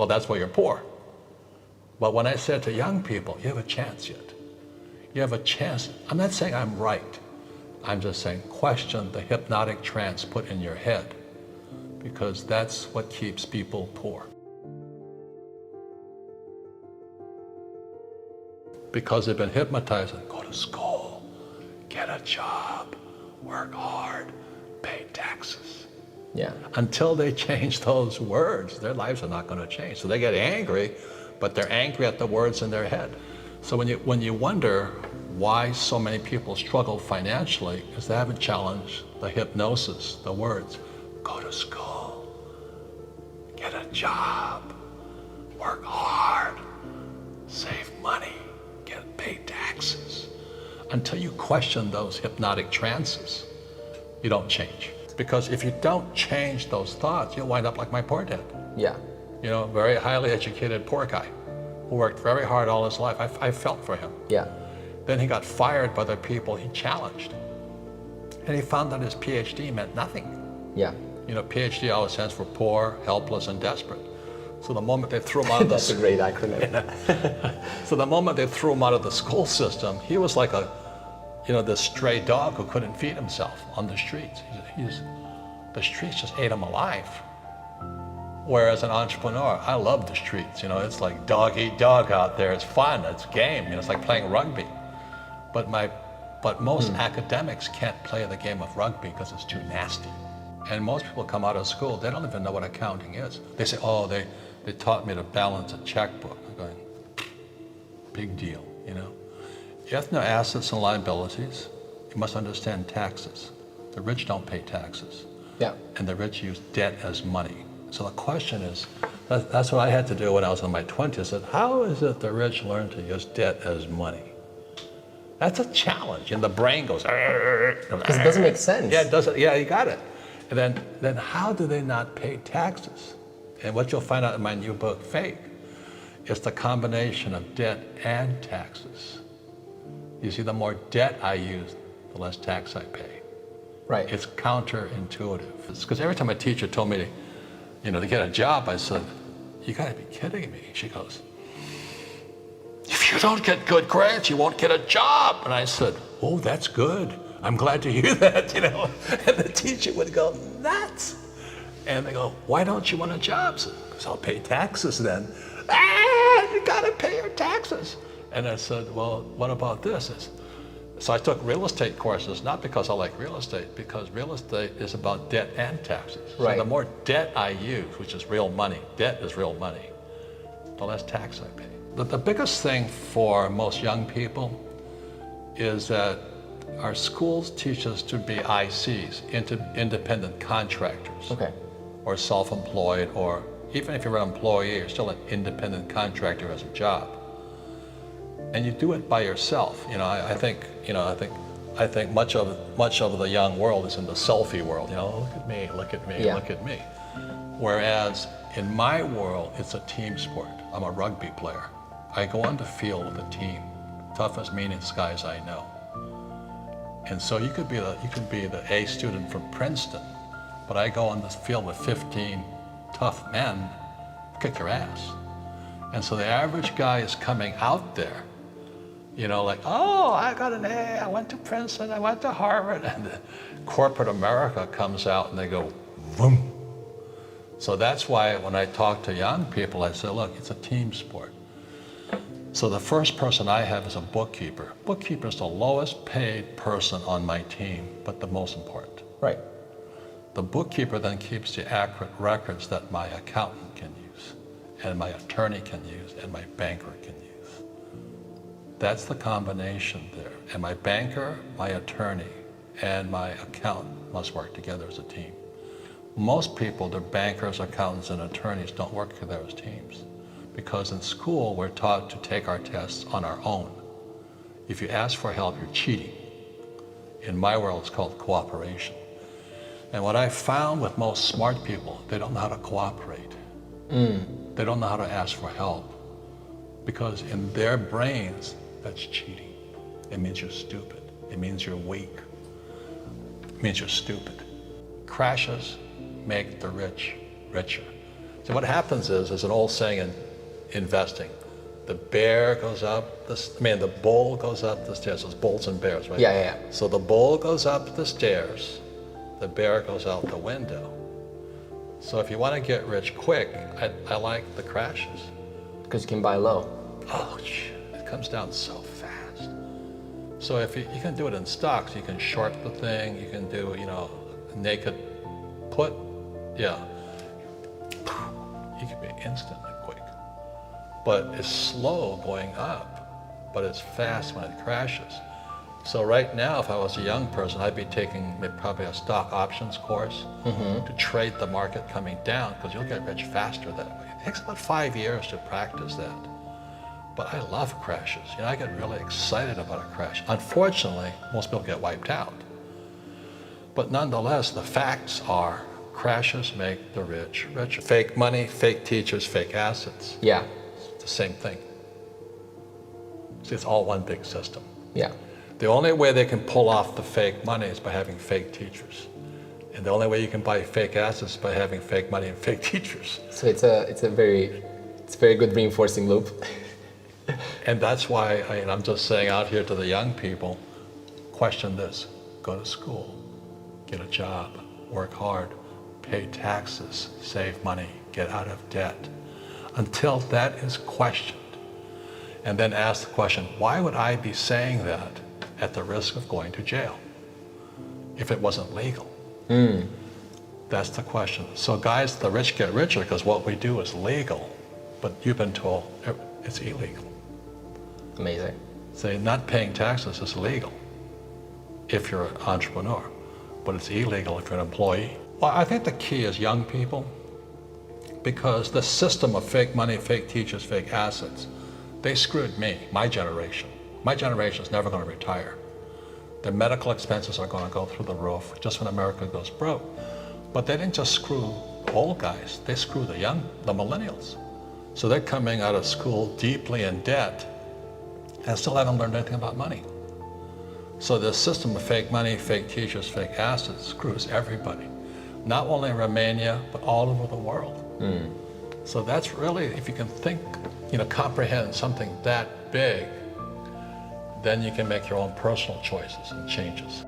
well, that's why you're poor. But when I said to young people, you have a chance yet. You have a chance. I'm not saying I'm right. I'm just saying question the hypnotic trance put in your head, because that's what keeps people poor. Because they've been hypnotized and go to school, get a job, work hard, pay taxes. Yeah. Until they change those words, their lives are not going to change. So they get angry, but they're angry at the words in their head. So when you wonder why so many people struggle financially, is they haven't challenged the hypnosis, the words. Go to school, get a job, work hard, save money, pay taxes. Until you question those hypnotic trances, you don't change. Because if you don't change those thoughts, you'll wind up like my poor dad. Yeah. You know, very highly educated poor guy who worked very hard all his life. I felt for him. Yeah. Then he got fired by the people he challenged. And he found that his PhD meant nothing. Yeah. You know, PhD always stands for poor, helpless, and desperate. So the moment they threw him out of the That's a great acronym. So the moment they threw him out of the school system, he was like this stray dog who couldn't feed himself on the streets. The streets just ate him alive. Whereas an entrepreneur, I love the streets. You know, it's like dog eat dog out there. It's fun. It's game. You know, it's like playing rugby. But most academics can't play the game of rugby because it's too nasty. And most people come out of school, they don't even know what accounting is. They say, oh, they taught me to balance a checkbook. I'm going, big deal, you know. You have to know assets and liabilities. You must understand taxes. The rich don't pay taxes. Yeah. And the rich use debt as money. So the question is, that's what I had to do when I was in my 20s. I said, how is it the rich learn to use debt as money? That's a challenge. And the brain goes, because it doesn't make sense. Yeah, it doesn't. Yeah, you got it. And then how do they not pay taxes? And what you'll find out in my new book, Fake, is the combination of debt and taxes. You see, the more debt I use, the less tax I pay. Right. It's counterintuitive. It's because every time a teacher told me to get a job, I said, you gotta be kidding me. She goes, if you don't get good grades, you won't get a job. And I said, oh, that's good. I'm glad to hear that, you know. And the teacher would go nuts. And they go, why don't you want a job? Because I'll pay taxes then. You gotta pay your taxes. And I said, well, what about this? So I took real estate courses, not because I like real estate, because real estate is about debt and taxes. Right. So the more debt I use, which is real money, debt is real money, the less tax I pay. The biggest thing for most young people is that our schools teach us to be ICs, independent contractors. Okay. Or self-employed, or even if you're an employee, you're still an independent contractor who has a job. And you do it by yourself. You know, I think much of the young world is in the selfie world. You know, look at me, look at me, Yeah. look at me. Whereas in my world, it's a team sport. I'm a rugby player. I go on the field with a team, toughest, meanest guys I know. And so you could be the A student from Princeton, but I go on this field with 15 tough men, kick your ass. And so the average guy is coming out there, you know, like, oh, I got an A, I went to Princeton, I went to Harvard, and corporate America comes out and they go, boom. So that's why when I talk to young people, I say, look, it's a team sport. So the first person I have is a bookkeeper. Bookkeeper is the lowest paid person on my team, but the most important. Right. The bookkeeper then keeps the accurate records that my accountant can use, and my attorney can use, and my banker can use. That's the combination there. And my banker, my attorney, and my accountant must work together as a team. Most people, their bankers, accountants, and attorneys don't work together as teams. Because in school, we're taught to take our tests on our own. If you ask for help, you're cheating. In my world, it's called cooperation. And what I found with most smart people, they don't know how to cooperate. They don't know how to ask for help. Because in their brains, that's cheating. It means you're stupid. It means you're weak. It means you're stupid. Crashes make the rich richer. So what happens is, there's an old saying in investing, the bear goes up, the bull goes up the stairs. There's bulls and bears, right? Yeah. So the bull goes up the stairs, the bear goes out the window. So if you want to get rich quick, I like the crashes. Because you can buy low. Oh, shit, it comes down so fast. So if you can do it in stocks, you can short the thing, you can do, naked put, yeah. You can be instantly quick. But it's slow going up, but it's fast when it crashes. So right now, if I was a young person, I'd be taking probably a stock options course to trade the market coming down, because you'll get rich faster that way. It takes about 5 years to practice that. But I love crashes. I get really excited about a crash. Unfortunately, most people get wiped out. But nonetheless, the facts are crashes make the rich richer. Fake money, fake teachers, fake assets. Yeah. It's the same thing. See, it's all one big system. Yeah. The only way they can pull off the fake money is by having fake teachers. And the only way you can buy fake assets is by having fake money and fake teachers. So it's a very good reinforcing loop. And that's why I'm just saying out here to the young people, question this. Go to school, get a job, work hard, pay taxes, save money, get out of debt. Until that is questioned. And then ask the question, why would I be saying that at the risk of going to jail if it wasn't legal? That's the question. So guys, the rich get richer because what we do is legal, but you've been told it's illegal. Amazing. Say not paying taxes is legal if you're an entrepreneur, but it's illegal if you're an employee. Well, I think the key is young people, because the system of fake money, fake teachers, fake assets, they screwed me, my generation. My generation is never going to retire. The medical expenses are going to go through the roof just when America goes broke. But they didn't just screw old guys, they screw the millennials. So they're coming out of school deeply in debt and still haven't learned anything about money. So the system of fake money, fake teachers, fake assets screws everybody. Not only in Romania, but all over the world. So that's really, if you can think, comprehend something that big, then you can make your own personal choices and changes.